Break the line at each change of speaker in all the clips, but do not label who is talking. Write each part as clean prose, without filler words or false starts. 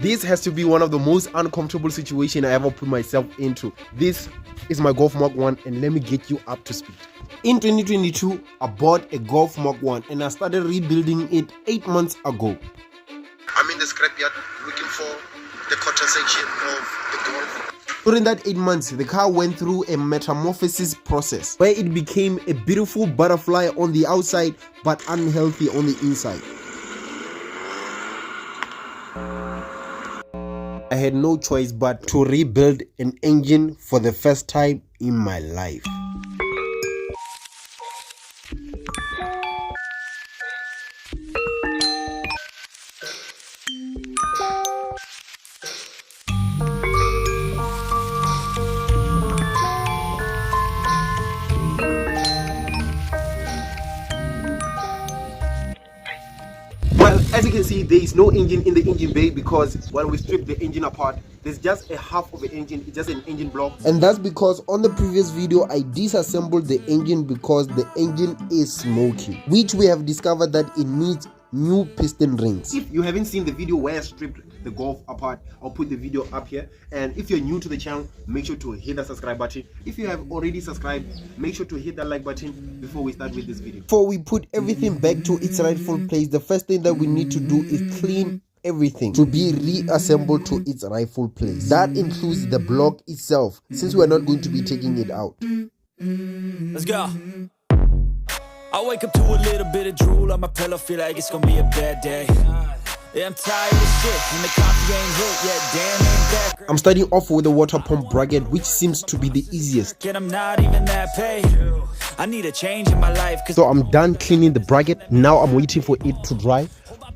This has to be one of the most uncomfortable situations I ever put myself into. This is my Golf Mark 1 and let me get you up to speed. In 2022, I bought a Golf Mark 1 and I started rebuilding it 8 months ago. I'm in the scrapyard looking for the quarter section of the Golf. During that 8 months, the car went through a metamorphosis process where it became a beautiful butterfly on the outside but unhealthy on the inside. I had no choice but to rebuild an engine for the first time in my life. Well, as you can see, there is no engine in the engine bay because when we strip the engine apart, there's just a half of the engine, it's just an engine block. And that's because on the previous video, I disassembled the engine because the engine is smoky, which we have discovered that it needs new piston rings. If you haven't seen the video where I stripped the Golf apart, I'll put the video up here. And if you're new to the channel, make sure to hit the subscribe button. If you have already subscribed, make sure to hit that like button before we start with this video. Before we put everything back to its rightful place, the first thing that we need to do is clean everything to be reassembled to its rightful place. That includes the block itself, since we're not going to be taking it out.
Let's go. I wake up to a little bit of drool on my pillow, feel like it's gonna be a bad day. Yeah, I'm tired of shit, and the coffee ain't hit yet, damn, ain't that great.
I'm starting off with the water pump bracket, which seems to be the easiest.
And I'm not even that paid. I need a change in my life.
So I'm done cleaning the bracket. Now I'm waiting for it to dry.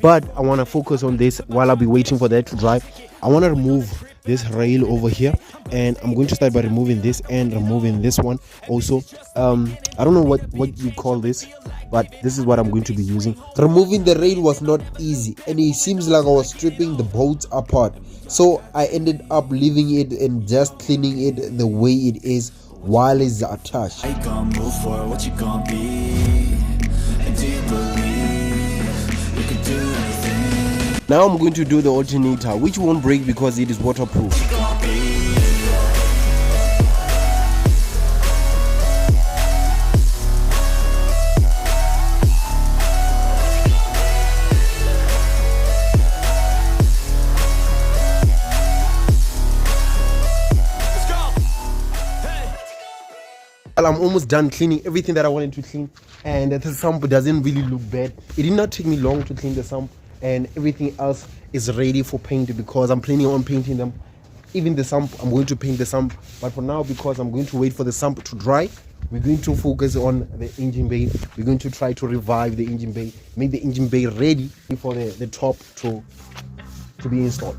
But I want to focus on this while I'll be waiting for that to dry. I want to remove this rail over here, and I'm going to start by removing this and removing this one also. I don't know what you call this, but this is what I'm going to be using. Removing the rail was not easy, and it seems like I was stripping the bolts apart, so I ended up leaving it and just cleaning it the way it is while it's attached.
How you gonna move forward? What you gonna be? And do you believe you can do anything?
Now I'm going to do the alternator, which won't break because it is waterproof. Well, I'm almost done cleaning everything that I wanted to clean, and the sump doesn't really look bad. It did not take me long to clean the sump, and everything else is ready for paint because I'm planning on painting them. Even the sump, I'm going to paint the sump, but for now, because I'm going to wait for the sump to dry, we're going to focus on the engine bay. We're going to try to revive the engine bay, make the engine bay ready for the top to be installed.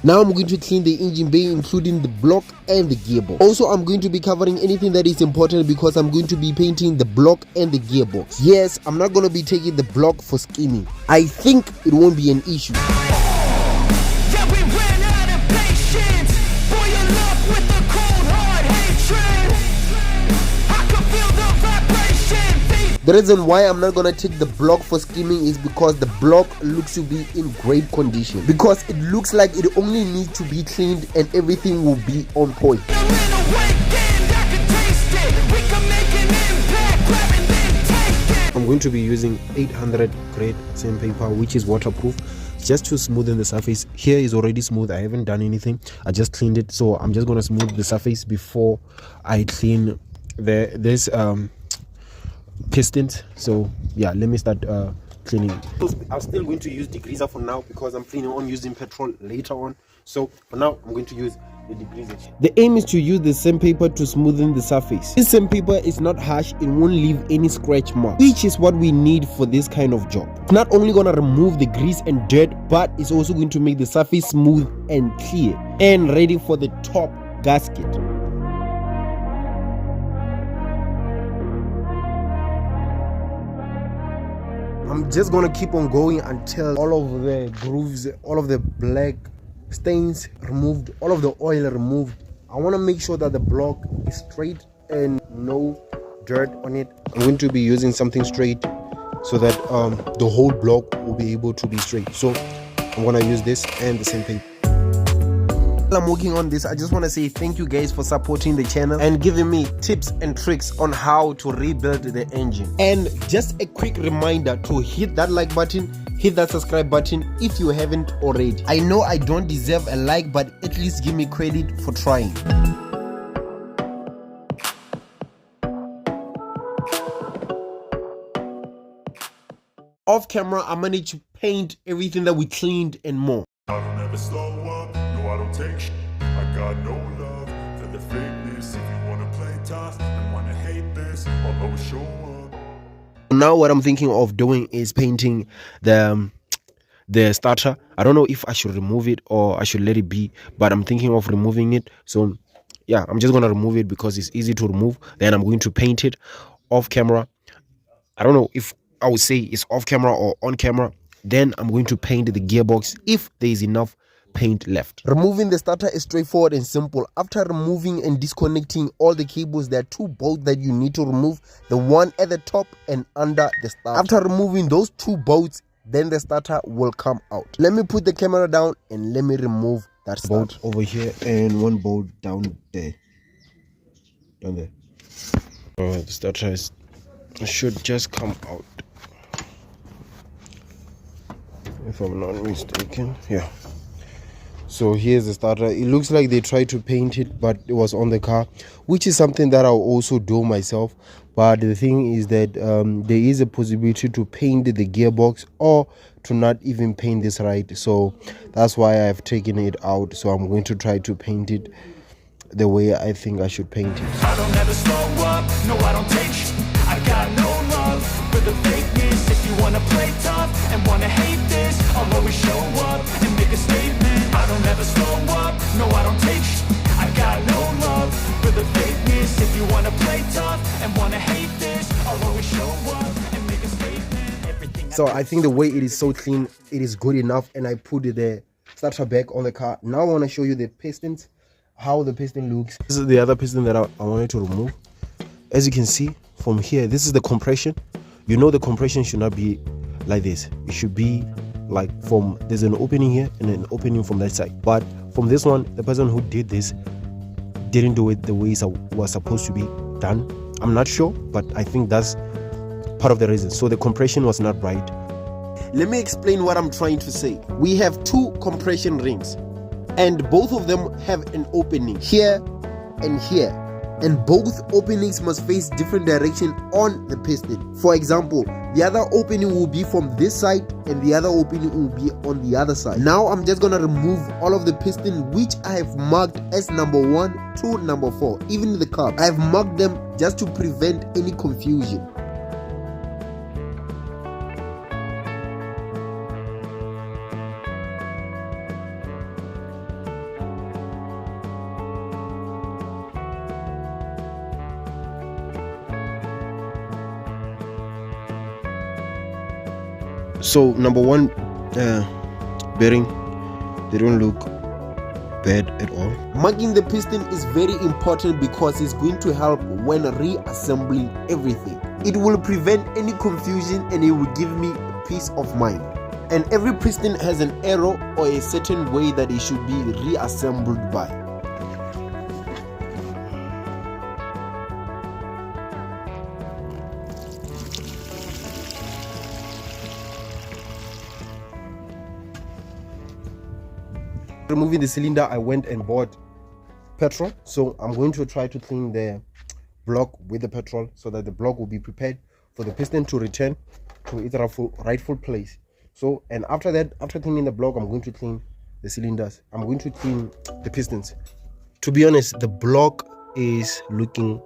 Now I'm going to clean the engine bay, including the block and the gearbox. Also, I'm going to be covering anything that is important because I'm going to be painting the block and the gearbox. Yes, I'm not going to be taking the block for skimming. I think it won't be an issue.
Yeah, we ran out of patience. Boy, you love with the cold hard hatred. I can feel the vibration.
The reason why I'm not gonna take the block for skimming is because the block looks to be in great condition, because it looks like it only needs to be cleaned and everything will be on point. I'm going to be using 800 grade sandpaper, which is waterproof, just to smoothen the surface. Here is already smooth. I haven't done anything, I just cleaned it, so I'm just going to smooth the surface before I clean this pistons. So yeah, let me start cleaning. I'm still going to use degreaser for now because I'm planning on using petrol later on. So for now I'm going to use the degreaser. The aim is to use the sandpaper to smoothen the surface. This sandpaper is not harsh, it won't leave any scratch mark, which is what we need for this kind of job. It's not only gonna remove the grease and dirt, but it's also going to make the surface smooth and clear and ready for the top gasket. I'm just gonna keep on going until all of the grooves, all of the black stains removed, all of the oil removed. I want to make sure that the block is straight and no dirt on it. I'm going to be using something straight so that the whole block will be able to be straight. So I'm gonna use this and the same paper. While I'm working on this, I just want to say thank you guys for supporting the channel and giving me tips and tricks on how to rebuild the engine. And just a quick reminder to hit that like button, hit that subscribe button if you haven't already. I know I don't deserve a like, but at least give me credit for trying. Off camera, I managed to paint everything that we cleaned and more.
I don't ever slow up, no I don't take shit. I got no love for the fakeness. If you wanna play tough and wanna hate this, I'll always show up.
Now what I'm thinking of doing is painting the starter. I don't know if I should remove it or I should let it be, but I'm thinking of removing it. So yeah, I'm just gonna remove it because it's easy to remove. Then I'm going to paint it off camera. I don't know if I would say it's off camera or on camera. Then I'm going to paint the gearbox if there is enough paint left. Removing the starter is straightforward and simple. After removing and disconnecting all the cables, there are two bolts that you need to remove, the one at the top and under the starter. After removing those two bolts, then the starter will come out. Let me put the camera down and let me remove that bolt over here and one bolt down there. The starter should just come out, if I'm not mistaken. Yeah, so here's the starter. It looks like they tried to paint it, but it was on the car, which is something that I'll also do myself. But the thing is that there is a possibility to paint the gearbox or to not even paint this right. So that's why I've taken it out. So I'm going to try to paint it the way I think I should paint it.
I don't ever slow up, no I don't take shit. I got no love for the fakeness. If you wanna play tough and wanna hate this, I'll always show up and make a statement. I don't ever slow up, no I don't take shit. I got no love for the fakeness. If you wanna play tough and wanna hate this, I'll always show up and make a statement. Everything
So I think the way it is so clean, it is good enough, and I put the starter back on the car. Now I want to show you the pistons, how the piston looks. This is the other piston that I wanted to remove. As you can see from here, this is the compression. You know the compression should not be like this. It should be like there's an opening here and an opening from that side. But from this one, the person who did this didn't do it the way it was supposed to be done. I'm not sure, but I think that's part of the reason. So the compression was not right. Let me explain what I'm trying to say. We have two compression rings, and both of them have an opening here and here, and both openings must face different direction on the piston. For example, the other opening will be from this side and the other opening will be on the other side. Now I'm just gonna remove all of the piston which I have marked as number 1 to number 4. Even the cup, I have marked them just to prevent any confusion. So number 1 bearing, they don't look bad at all. Marking the piston is very important because it's going to help when reassembling everything. It will prevent any confusion and it will give me peace of mind. And every piston has an arrow or a certain way that it should be reassembled by. Removing the cylinder, I went and bought petrol, so I'm going to try to clean the block with the petrol so that the block will be prepared for the piston to return to its rightful place. So, and after that, after cleaning the block, I'm going to clean the cylinders. I'm going to clean the pistons. To be honest, the block is looking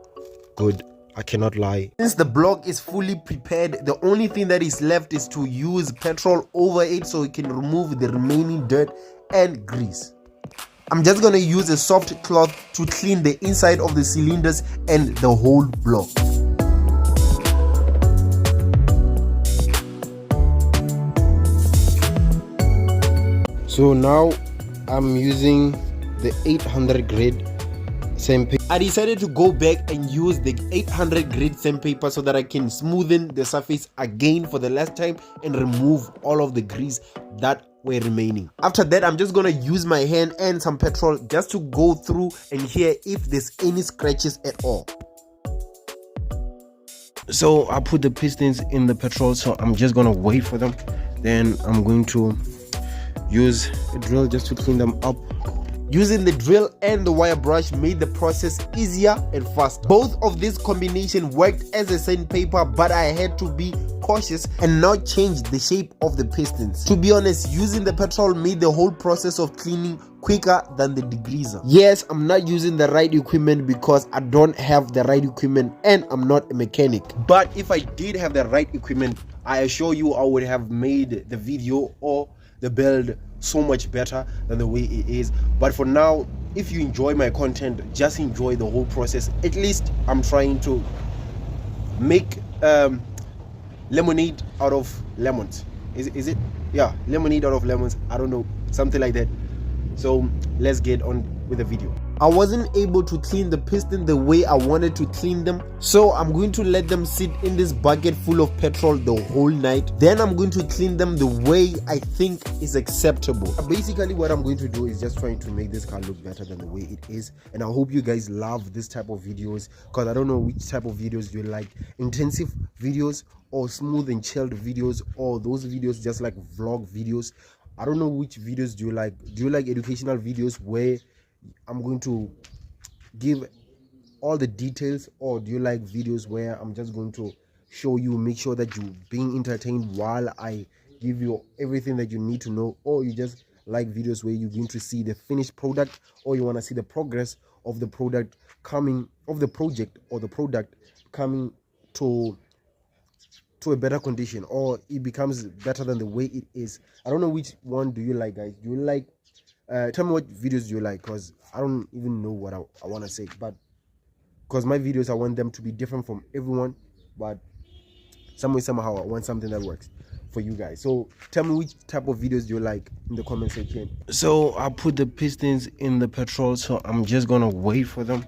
good, I cannot lie. Since the block is fully prepared, the only thing that is left is to use petrol over it so it can remove the remaining dirt and grease. I'm just gonna use a soft cloth to clean the inside of the cylinders and the whole block. So now I'm using the 800 grade sandpaper. I decided to go back and use the 800 grade sandpaper so that I can smoothen the surface again for the last time and remove all of the grease that were remaining. After that, I'm just gonna use my hand and some petrol just to go through and hear if there's any scratches at all. So I put the pistons in the petrol, so I'm just gonna wait for them. Then I'm going to use a drill just to clean them up. Using the drill and the wire brush made the process easier and faster. Both of this combination worked as a sandpaper, but I had to be cautious and not change the shape of the pistons. To be honest, using the petrol made the whole process of cleaning quicker than the degreaser. Yes, I'm not using the right equipment because I don't have the right equipment and I'm not a mechanic. But if I did have the right equipment, I assure you I would have made the video or the build so much better than the way it is. But for now, if you enjoy my content, just enjoy the whole process. At least I'm trying to make lemonade out of lemons. Is it? Yeah, lemonade out of lemons. I don't know, something like that. So let's get on with the video. I wasn't able to clean the piston the way I wanted to clean them, so I'm going to let them sit in this bucket full of petrol the whole night. Then I'm going to clean them the way I think is acceptable. Basically what I'm going to do is just trying to make this car look better than the way it is, and I hope you guys love this type of videos, because I don't know which type of videos you like, intensive videos or smooth and chilled videos, or those videos just like vlog videos. I don't know which videos do you like. Do you like educational videos where I'm going to give all the details, or do you like videos where I'm just going to show you, make sure that you're being entertained while I give you everything that you need to know, or you just like videos where you're going to see the finished product, or you want to see the progress of the product coming, of the project or the product coming to a better condition, or it becomes better than the way it is. I don't know which one do you like, guys. Do you like tell me what videos do you like, because I don't even know what I want to say, but because my videos, I want them to be different from everyone, but somehow I want something that works for you guys. So tell me which type of videos do you like in the comment section. So I put the pistons in the petrol, so I'm just gonna wait for them.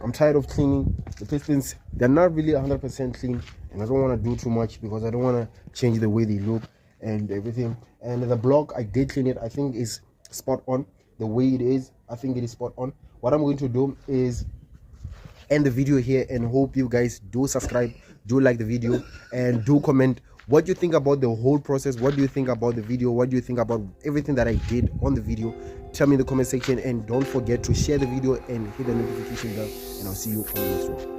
I'm tired of cleaning the pistons. They're not really 100% clean, and I don't want to do too much because I don't want to change the way they look and everything. And the block, I did clean it. I think is spot on the way it is. I think it is spot on. What I'm going to do is end the video here, and hope you guys do subscribe, do like the video, and do comment what you think about the whole process. What do you think about the video? What do you think about everything that I did on the video? Tell me in the comment section, and don't forget to share the video and hit the notification bell, and I'll see you on the next one.